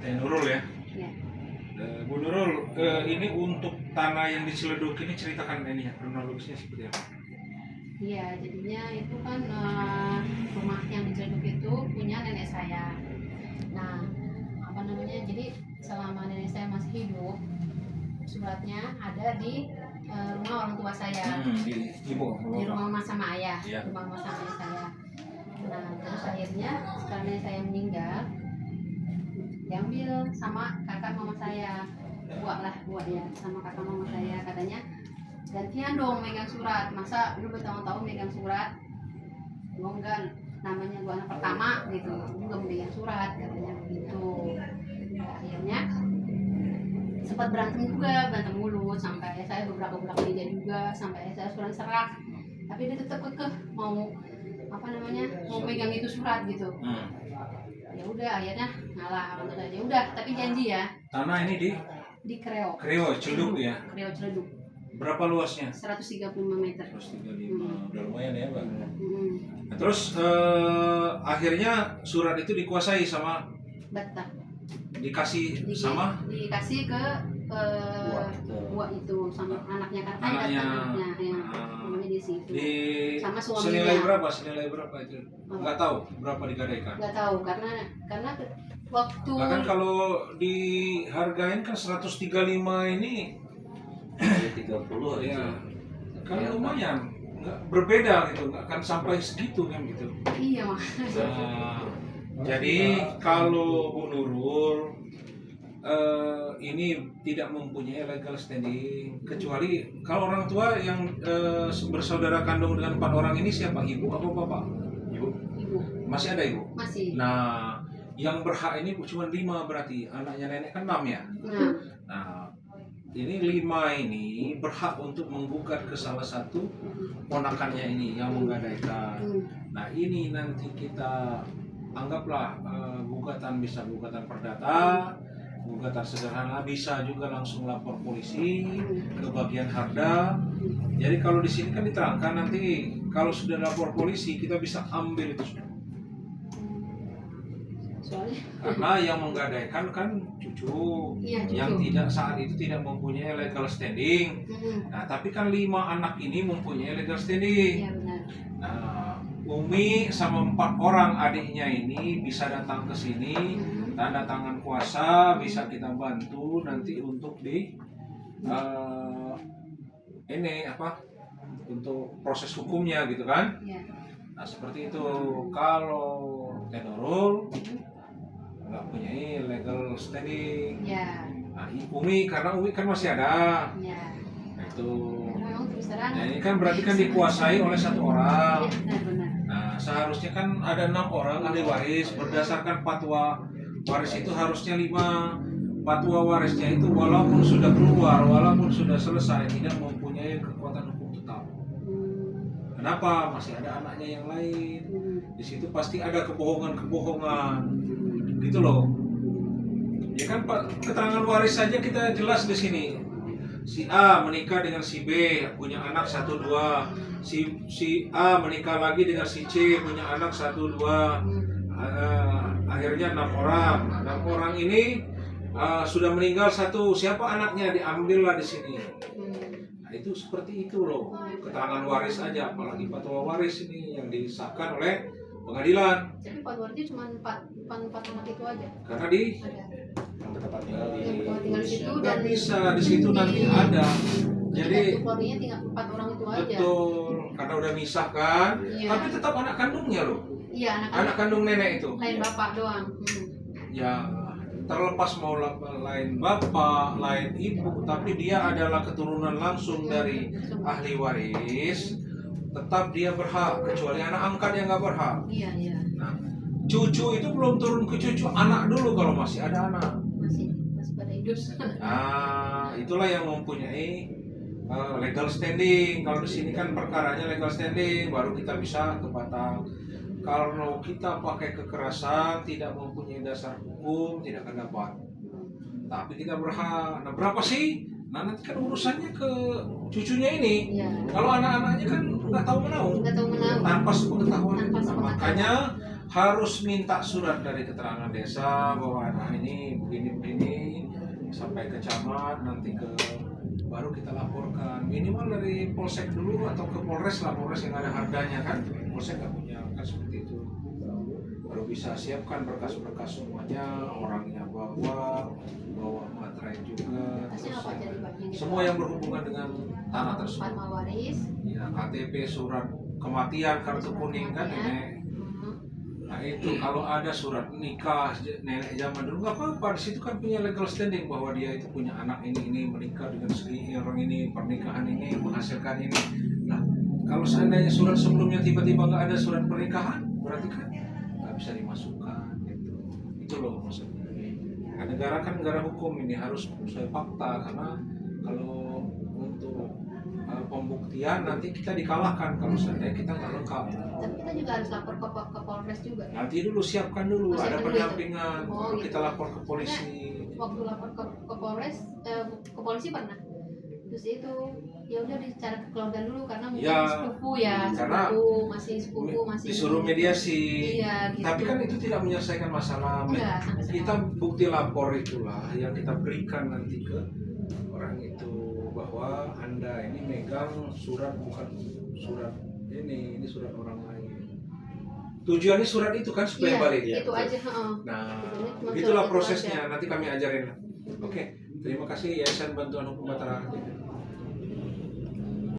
Teh Nurul ya. Ya. Bu Nurul, ini untuk tanah yang di Ciledug ini ceritakan ini ya, kronologisnya seperti apa? Iya, jadinya itu kan rumah yang di Ciledug itu punya nenek saya. Nah, apa namanya? Jadi selama nenek saya masih hidup, suratnya ada di rumah orang tua saya. Di Di rumah mama sama ayah. Iya. Rumah mama sama ayah saya. Nah, terus akhirnya setelah nenek saya meninggal, diambil sama kakak mama saya. Buat ya, sama kakak mama saya. Katanya gantian dong megang surat, masa lu bertahun-tahun megang surat, gua enggak, namanya gua anak pertama gitu, gua enggak mau megang surat, katanya begitu. Nah, akhirnya sempat berantem mulut sampai ayah saya beberapa bulan kerja juga, sampai ayah saya surat serak, tapi dia tetap kekeh mau mau megang itu surat gitu. Ya udah, akhirnya ngalah untuk aja udah, tapi janji ya. Tanah ini Di Kreo Ciledug ya. Kreo Ciledug, Berapa luasnya? 135 meter. 135, udah lumayan ya Pak. Hmm. Nah, terus akhirnya surat itu dikuasai sama, Batak. dikasih sama Dikasih ke buat itu sama anaknya, kan ada anaknya. anaknya yang namanya di situ. Di Sama suaminya. senilai berapa itu? Nggak tahu berapa digadaikan. Nggak tahu karena waktu Bahkan kalau dihargain kan 135 ini 30 ya aja. kan lumayan, nggak berbeda gitu, nggak akan sampai segitu kan gitu. iya mah. Nah, jadi kalau Bu Nurul ini tidak mempunyai legal standing, kecuali kalau orang tua yang bersaudara kandung dengan 4 orang ini siapa? Ibu atau bapak? Ibu. Ibu Masih ada ibu? masih. Nah, yang berhak ini cuma 5 berarti, anaknya nenek kan 6 ya? Nah, ini 5 ini berhak untuk menggugat ke salah satu ponakannya ini yang menggadaikan. Nah, ini nanti kita anggaplah bisa gugatan perdata, gugatan sederhana, bisa juga langsung lapor polisi ke bagian Harda. Jadi kalau di sini kan diterangkan nanti kalau sudah lapor polisi kita bisa ambil itu semua. Soalnya Karena yang menggadaikan kan cucu, Iya, cucu. yang tidak saat itu tidak mempunyai legal standing. Nah, tapi kan 5 anak ini mempunyai legal standing. iya benar. Nah, Umi sama 4 orang adiknya ini bisa datang ke sini, tanda tangan kuasa, bisa kita bantu nanti untuk untuk proses hukumnya gitu kan. Iya. Nah, seperti itu. Kalau Teh Nurul nggak punya legal standing. Iya. Nah, Umi karena Umi kan masih ada. Iya. Nah, itu. Memang terus terang. Nah, ini kan berarti kan dikuasai oleh 1 orang. Iya, benar. Nah, seharusnya kan ada 6 orang ahli waris berdasarkan fatwa waris itu harusnya 5. Fatwa warisnya itu walaupun sudah keluar, walaupun sudah selesai tidak mempunyai kekuatan hukum tetap. Kenapa? Masih ada anaknya yang lain. Di situ pasti ada kebohongan-kebohongan. Gitu loh. Ya kan Pak, keterangan waris saja kita jelas di sini. Si A menikah dengan si B, punya anak 1, 2. Si A menikah lagi dengan si C, punya anak 1, 2. Akhirnya 6 orang. 6 orang ini sudah meninggal 1. Siapa anaknya? Diambillah di sini. Nah, itu seperti itu loh. Keterangan waris aja, apalagi fatwa waris ini yang disahkan oleh pengadilan. Jadi fatwanya cuma 4 anak itu aja. Karena Ada. Yang tempat tinggal di Yang tinggal di situ nggak dan bisa di situ nanti ada. Jadi keluarganya tinggal 4 orang itu aja. betul, karena udah misah kan. Iya. Tapi tetap anak kandungnya loh. Iya, Anak kandung nenek itu. lain bapak doang. Ya terlepas mau lain bapak, lain ibu, tapi dia adalah keturunan langsung dari ahli waris. Tetap dia berhak, kecuali anak angkat yang nggak berhak. Iya, iya. Nah, cucu itu belum turun ke cucu, anak dulu kalau masih ada anak. Masih pada hidup. Nah, itulah yang mempunyai legal standing. Kalau di sini kan perkaranya legal standing, baru kita bisa ke Batang. Kalau kita pakai kekerasan, tidak mempunyai dasar hukum, tidak akan dapat. Tapi kita berhak. Nah, berapa sih? Nah, nanti kan urusannya ke cucunya ini. Iya. Kalau anak-anaknya kan nggak tahu menahu, Nggak tahu menau. tanpa sepengetahuan. Tanpa Nah, sepengetahuan. makanya harus minta surat dari keterangan desa bahwa nah ini begini sampai ke camat, nanti ke baru kita laporkan minimal dari polsek dulu atau ke polres lah, polres yang ada harganya kan, polsek nggak punya kan, seperti itu. Baru bisa siapkan berkas-berkas semuanya, orangnya bawa materai juga, Berkasnya terus apa aja nih, Pak, yang dibawa? semua yang berhubungan dengan tanah tersebut. Fatwa waris, Ya, KTP, surat kematian, kartu kuning kan kematian. nenek. Nah itu kalau ada surat nikah nenek zaman dulu nggak apa-apa, di situ kan punya legal standing bahwa dia itu punya anak ini menikah dengan orang ini, pernikahan ini menghasilkan ini. Nah kalau seandainya surat sebelumnya tiba-tiba nggak ada surat pernikahan, berarti kan nggak bisa dimasukkan gitu. Itu loh maksudnya. Nah, negara kan negara hukum, ini harus sesuai fakta, karena kalau untuk pembuktian nanti kita dikalahkan kalau seandainya kita nggak lengkap. Tapi kita juga harus lapor ke Polres juga. Nanti dulu siapkan dulu, Oh, ada siapkan dulu pendampingan, itu. Oh, baru gitu. kita lapor ke polisi. Waktu lapor ke Polres, ke polisi pernah. Terus itu ya udah dicari ke keluarga dulu karena mungkin Ya, sepupu ya, karena sepupu masih disuruh mediasi. Iya, gitu. Tapi kan itu tidak menyelesaikan masalah. Enggak, sampai Kita sekarang. bukti lapor itulah yang kita berikan nanti ke orang itu bahwa Anda ini megang surat, bukan surat ini surat orang lain. Tujuannya surat itu kan supaya Iya, balik. itu aja. Heeh. Nah, Tujuannya cuma begitulah surat itu prosesnya. aja. Nanti kami ajarin. Oke, terima kasih Yayasan Bantuan Hukum Batara.